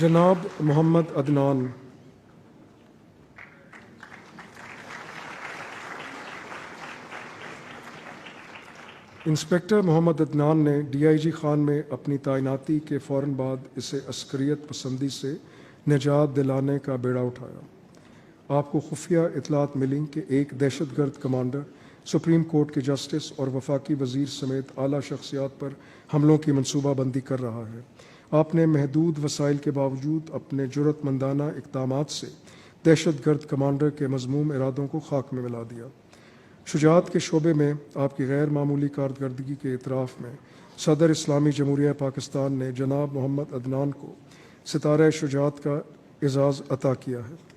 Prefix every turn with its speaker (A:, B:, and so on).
A: جناب محمد عدنان، انسپکٹر محمد عدنان نے D I جی خان میں اپنی تعیناتی کے فوراً بعد اسے عسکریت پسندی سے نجات دلانے کا بیڑا اٹھایا۔ آپ کو خفیہ اطلاعات ملیں کہ ایک دہشت گرد کمانڈر سپریم کورٹ کے جسٹس اور وفاقی وزیر سمیت اعلیٰ شخصیات پر حملوں کی منصوبہ بندی کر رہا ہے۔ آپ نے محدود وسائل کے باوجود اپنے جرأت مندانہ اقدامات سے دہشت گرد کمانڈر کے مذموم ارادوں کو خاک میں ملا دیا۔ شجاعت کے شعبے میں آپ کی غیر معمولی کارکردگی کے اعتراف میں صدر اسلامی جمہوریہ پاکستان نے جناب محمد عدنان کو ستارہ شجاعت کا اعزاز عطا کیا ہے۔